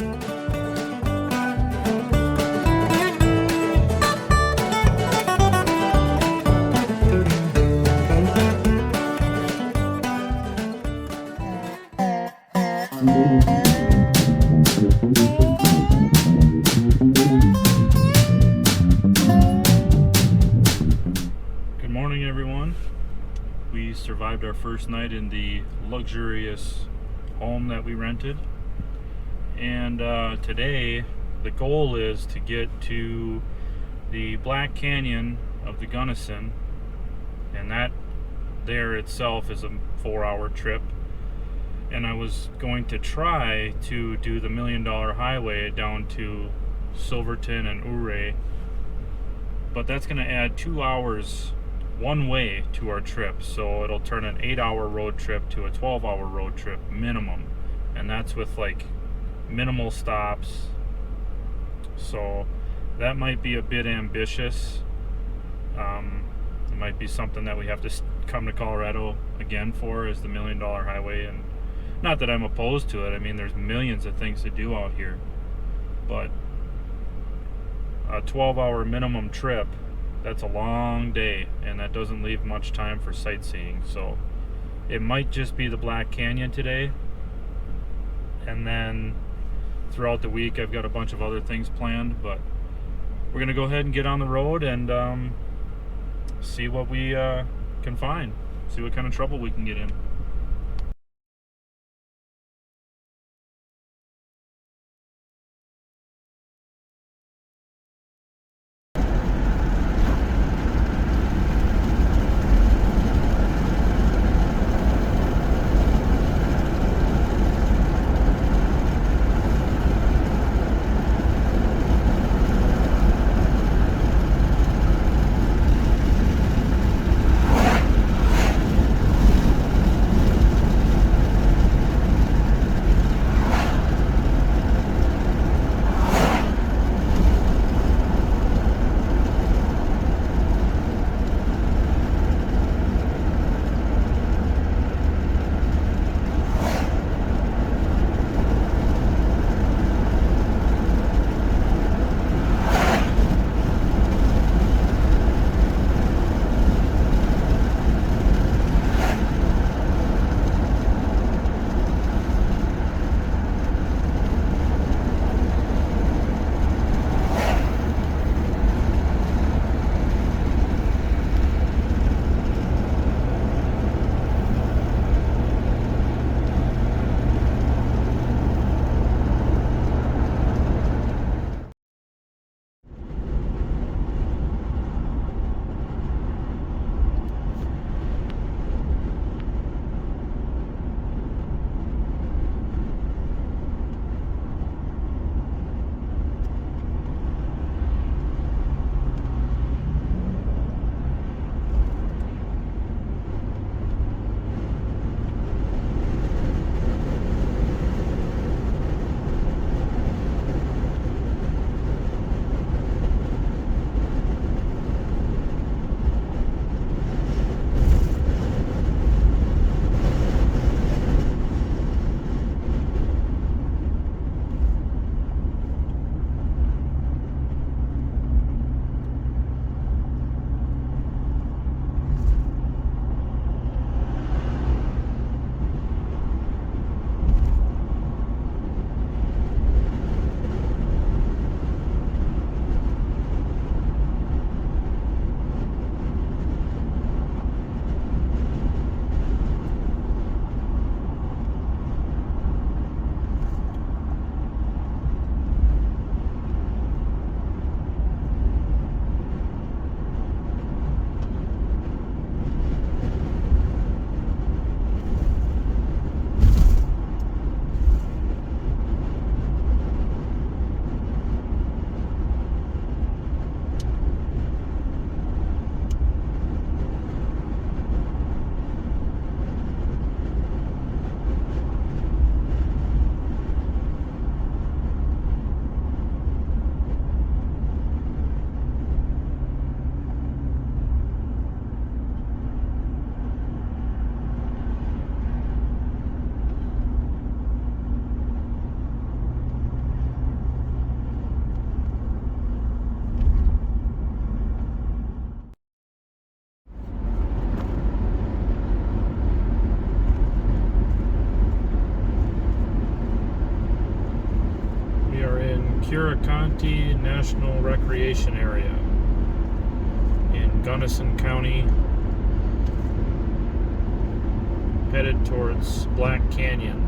Good morning, everyone. We survived our first night in the luxurious home that we rented, and today the goal is to get to the Black Canyon of the Gunnison, and that there itself is a 4-hour trip. And I was going to try to do the $1 Million Highway down to Silverton and Ouray, but that's going to add 2 hours one way to our trip, so it'll turn an 8-hour road trip to a 12-hour road trip minimum, and that's with like minimal stops. So that might be a bit ambitious. It might be something that we have to come to Colorado again for, is the $1 Million Highway. And not that I'm opposed to it. I mean, there's millions of things to do out here, but a 12-hour minimum trip, that's a long day, and that doesn't leave much time for sightseeing. So it might just be the Black Canyon today, and then throughout the week I've got a bunch of other things planned. But we're gonna go ahead and get on the road and see what we can find, see what kind of trouble we can get in. Ouray National Recreation Area in Gunnison County, headed towards Black Canyon.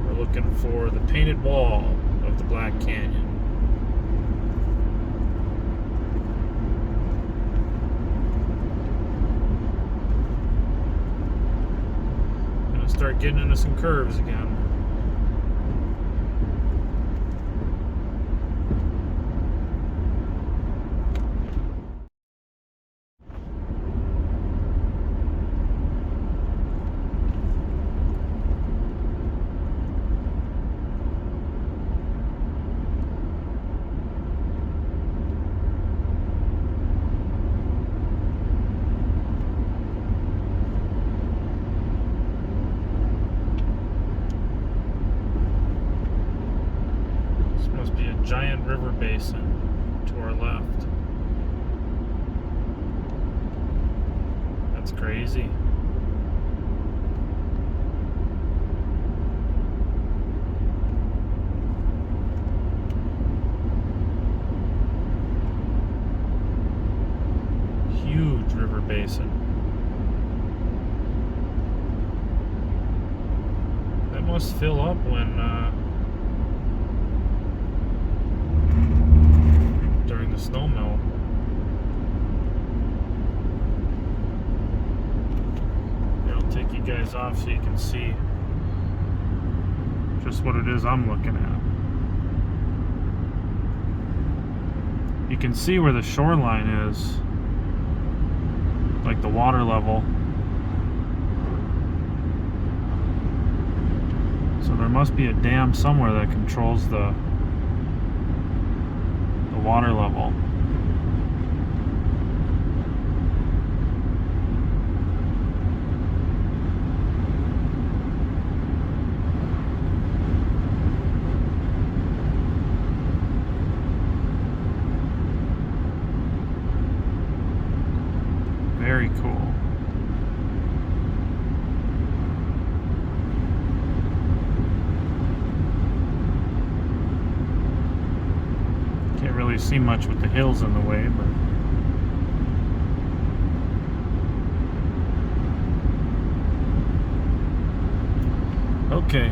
We're looking for the painted wall of the Black Canyon. Gonna start getting into some curves again. Must be a giant river basin to our left. That's crazy. Huge river basin. That must fill up when during the snow melt. I'll take you guys off so you can see just what it is I'm looking at. You can see where the shoreline is, like the water level. So there must be a dam somewhere that controls the water level. Very cool. Can't really see much with the hills in the way, but okay.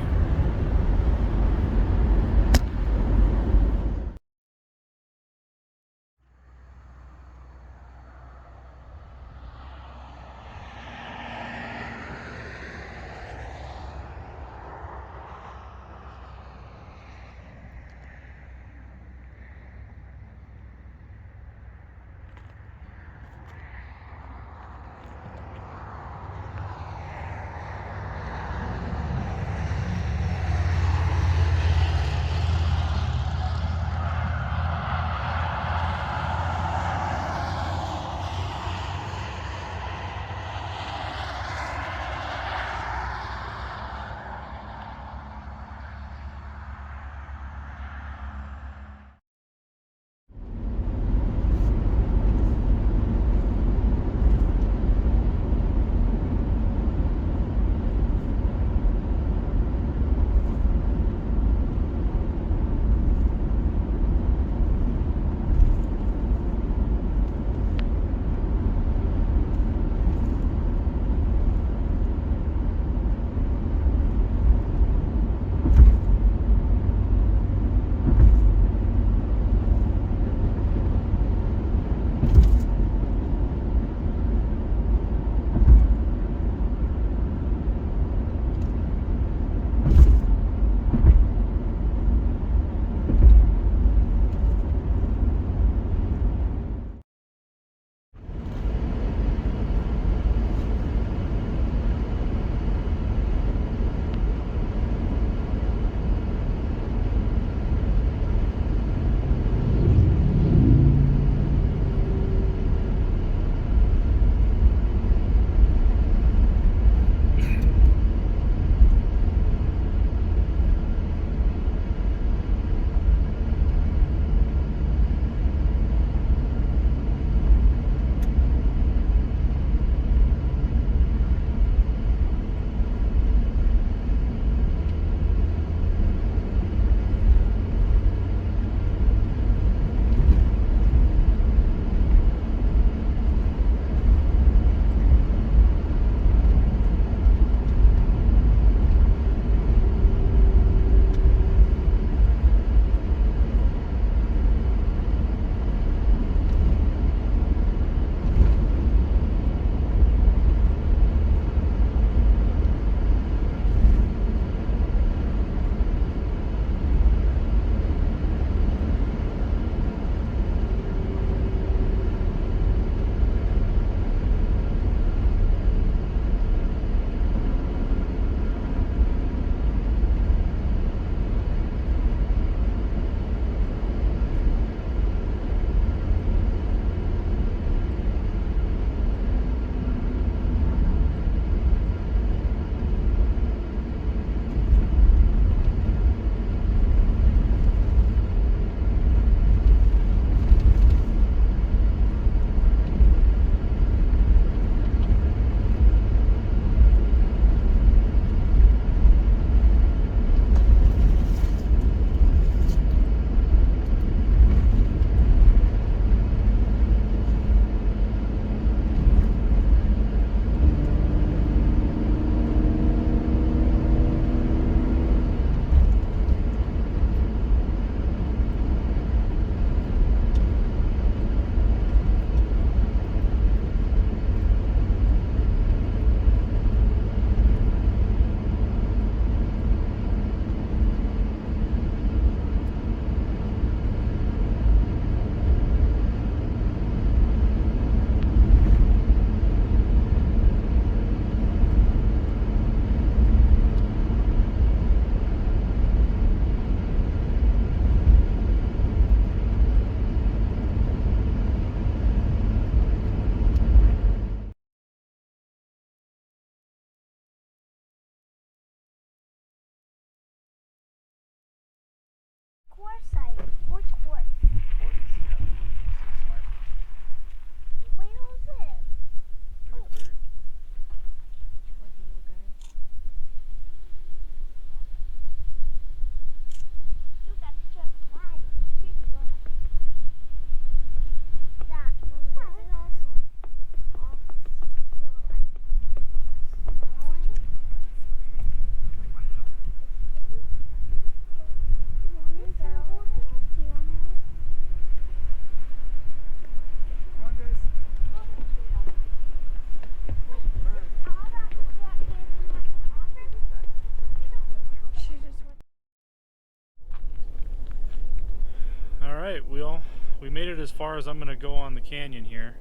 Alright, we made it as far as I'm going to go on the canyon here.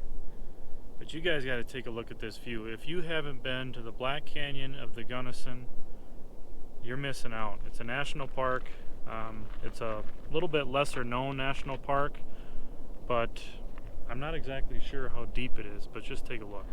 But you guys got to take a look at this view. If you haven't been to the Black Canyon of the Gunnison, you're missing out. It's a national park. It's a little bit lesser known national park, but I'm not exactly sure how deep it is, but just take a look.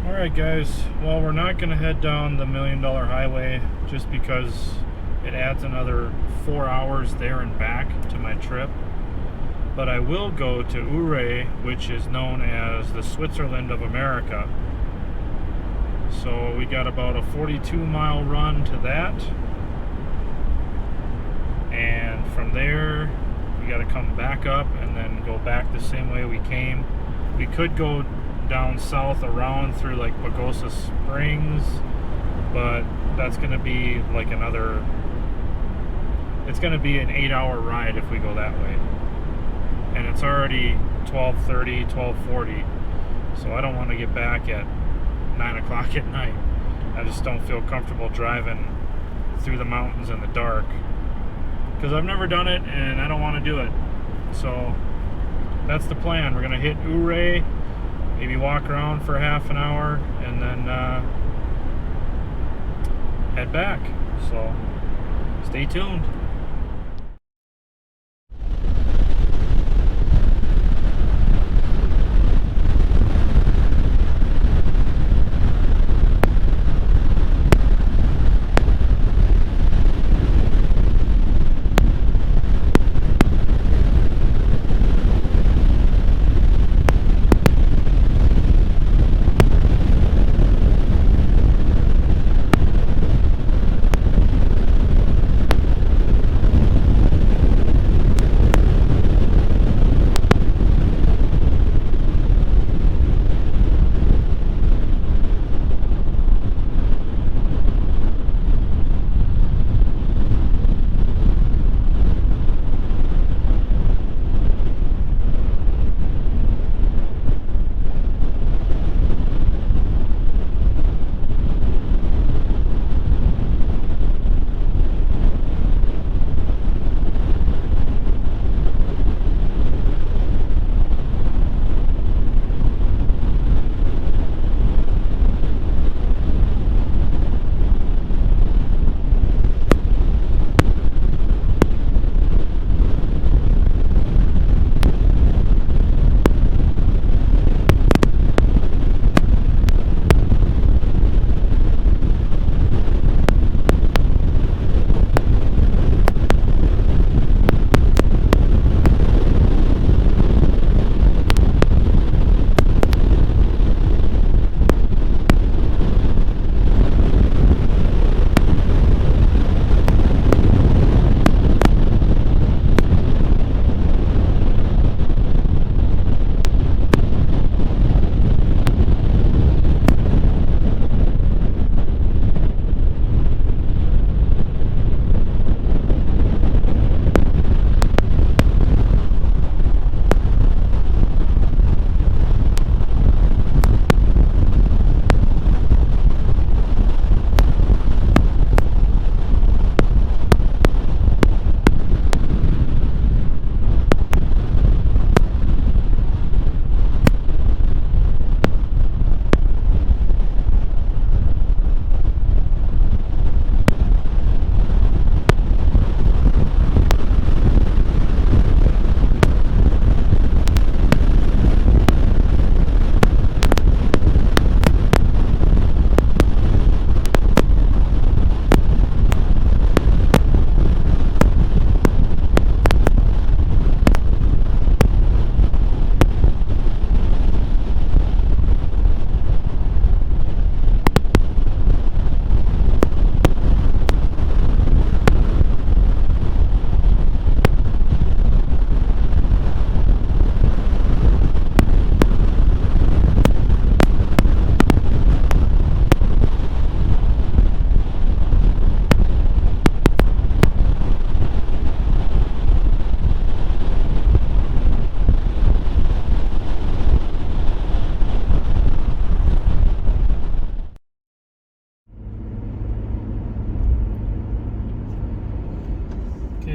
Alright guys, well, we're not going to head down the $1 Million Highway just because it adds another 4 hours there and back to my trip. But I will go to Ouray, which is known as the Switzerland of America. So we got about a 42-mile run to that. And from there, we got to come back up and then go back the same way we came. We could go down south around through like Pagosa Springs, but that's going to be like it's going to be an 8-hour ride if we go that way. And it's already 12:30, 12:40, so I don't want to get back at 9 o'clock at night. I just don't feel comfortable driving through the mountains in the dark, because I've never done it and I don't want to do it. So that's the plan. We're going to hit Ouray, maybe walk around for half an hour, and then head back. So stay tuned.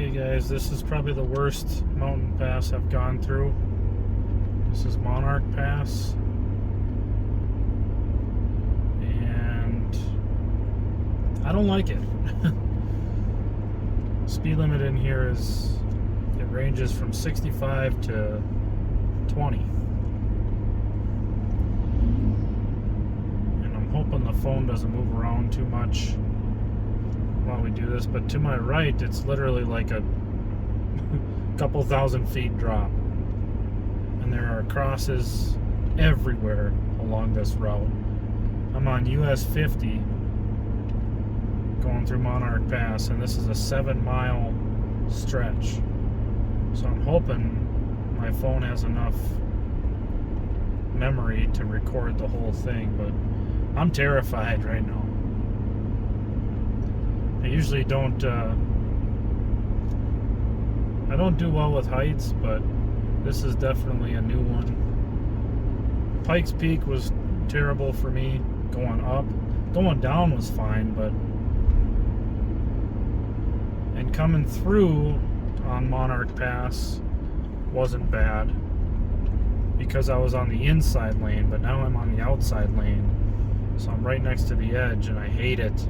Okay guys, this is probably the worst mountain pass I've gone through. This is Monarch Pass. And I don't like it. Speed limit in here it ranges from 65 to 20. And I'm hoping the phone doesn't move around too much while we do this, but to my right it's literally like a couple thousand feet drop, and there are crosses everywhere along this route. I'm on US 50 going through Monarch Pass, and this is a 7-mile stretch, so I'm hoping my phone has enough memory to record the whole thing, but I'm terrified right now. I usually don't I don't do well with heights, but this is definitely a new one. Pikes Peak was terrible for me going up. Going down was fine, but and coming through on Monarch Pass wasn't bad because I was on the inside lane, but now I'm on the outside lane, so I'm right next to the edge and I hate it.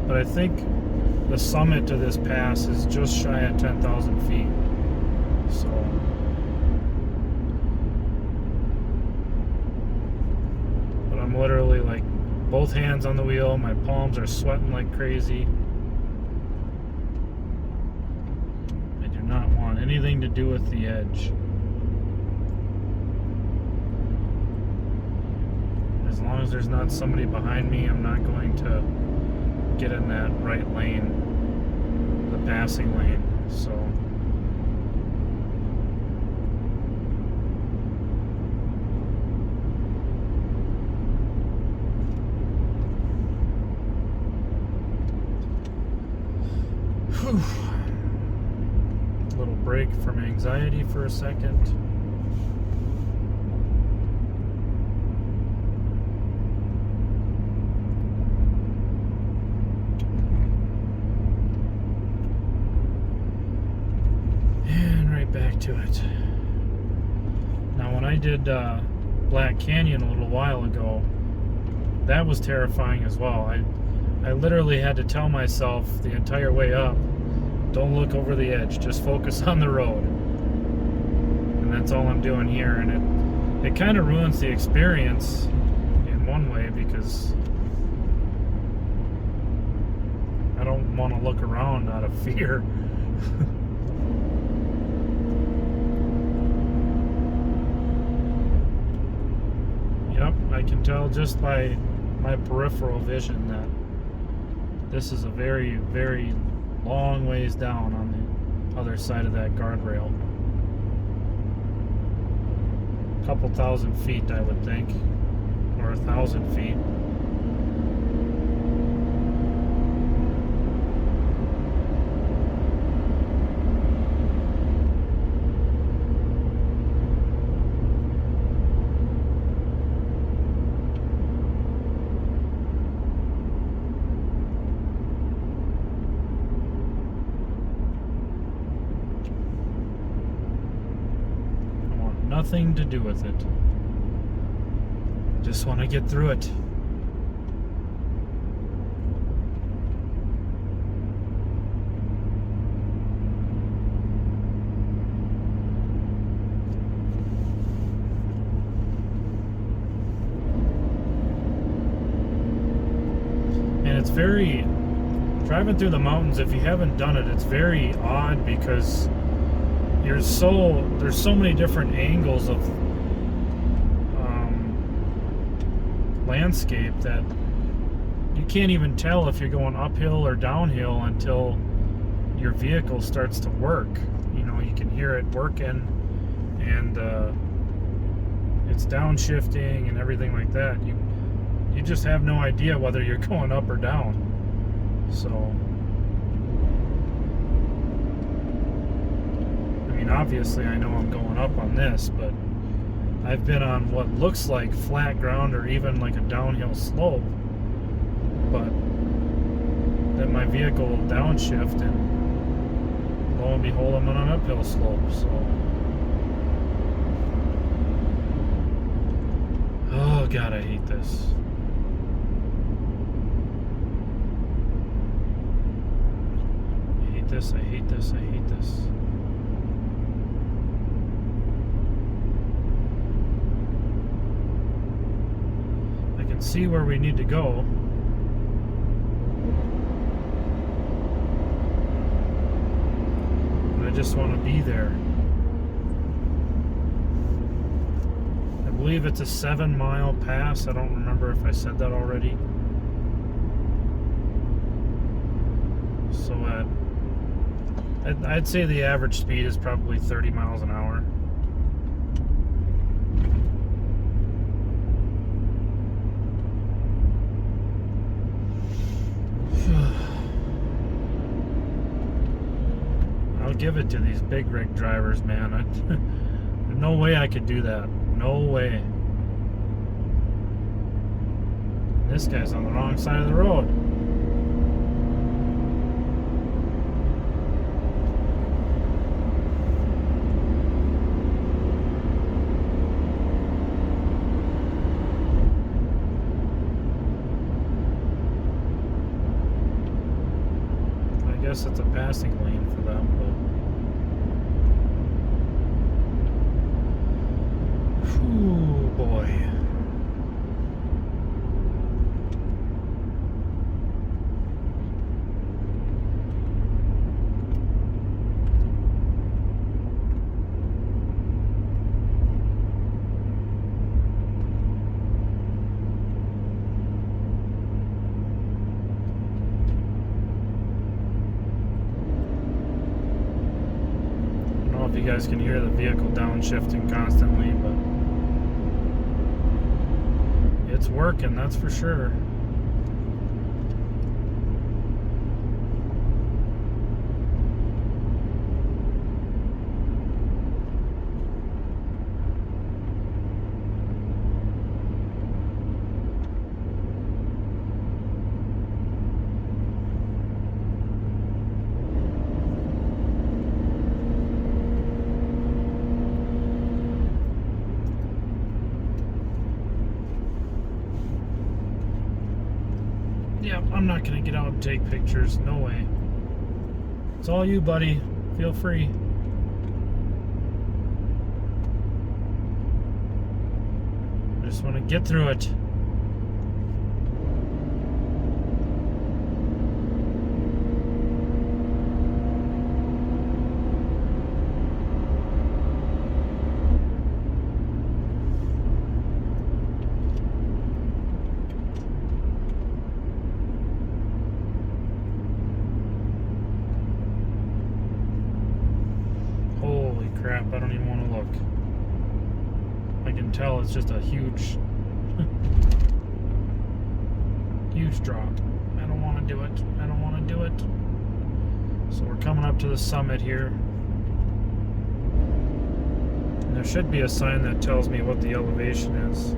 But I think the summit to this pass is just shy of 10,000 feet. So but I'm literally like both hands on the wheel, my palms are sweating like crazy. I do not want anything to do with the edge. As long as there's not somebody behind me, I'm not going to get in that right lane, the passing lane. So whew. A little break from anxiety for a second. Back to it. Now when I did Black Canyon a little while ago, that was terrifying as well. I literally had to tell myself the entire way up, don't look over the edge, just focus on the road. And that's all I'm doing here, and it kind of ruins the experience in one way because I don't want to look around out of fear. Yep, I can tell just by my peripheral vision that this is a very, very long ways down on the other side of that guardrail. A couple thousand feet, I would think, or 1,000 feet. Nothing to do with it. Just want to get through it. And it's very, driving through the mountains, if you haven't done it, it's very odd because there's so many different angles of landscape that you can't even tell if you're going uphill or downhill until your vehicle starts to work. You know, you can hear it working, and it's downshifting and everything like that. You just have no idea whether you're going up or down. So I mean, obviously I know I'm going up on this, but I've been on what looks like flat ground or even like a downhill slope, but that my vehicle will downshift, and lo and behold, I'm on an uphill slope. So, oh God, I hate this. I hate this. I hate this. I hate this. I can see where we need to go. I just want to be there. I believe it's a 7-mile pass. I don't remember if I said that already. So I'd say the average speed is probably 30 miles an hour. I'll give it to these big rig drivers, man. There's no way I could do that. No way. This guy's on the wrong side of the road. I guess it's a passing lane for them, but ooh, boy. I don't know if you guys can hear the vehicle downshifting constantly, but it's working, that's for sure. Yeah, I'm not gonna get out and take pictures. No way. It's all you, buddy. Feel free. I just want to get through it. Crap, I don't even want to look. I can tell it's just a huge huge drop. I don't want to do it. I don't want to do it. So we're coming up to the summit here. And there should be a sign that tells me what the elevation is.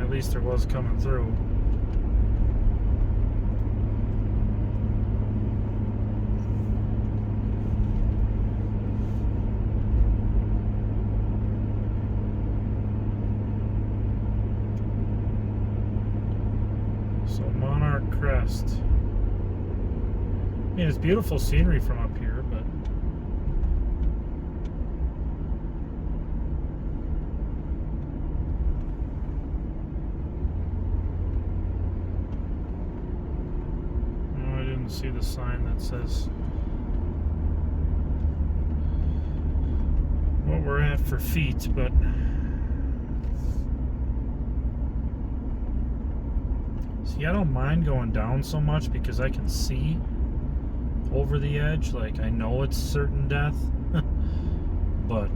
At least there was coming through. So Monarch Crest. I mean, it's beautiful scenery from up here, but no, I didn't see the sign that says what we're at for feet, but see, I don't mind going down so much because I can see over the edge. Like, I know it's certain death. But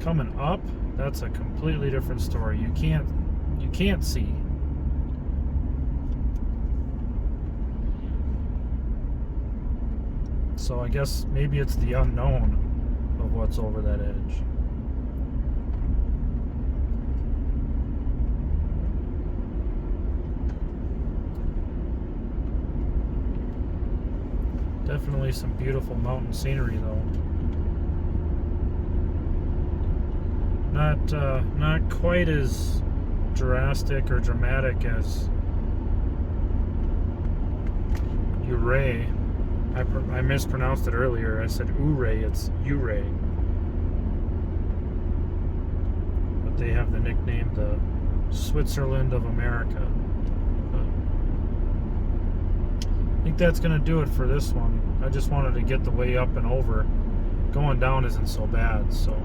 coming up, that's a completely different story. You can't see. So I guess maybe it's the unknown of what's over that edge. Definitely some beautiful mountain scenery, though. Not quite as drastic or dramatic as Ouray. I mispronounced it earlier. I said Ouray. It's Ouray. But they have the nickname the Switzerland of America. I think that's going to do it for this one. I just wanted to get the way up and over. Going down isn't so bad, so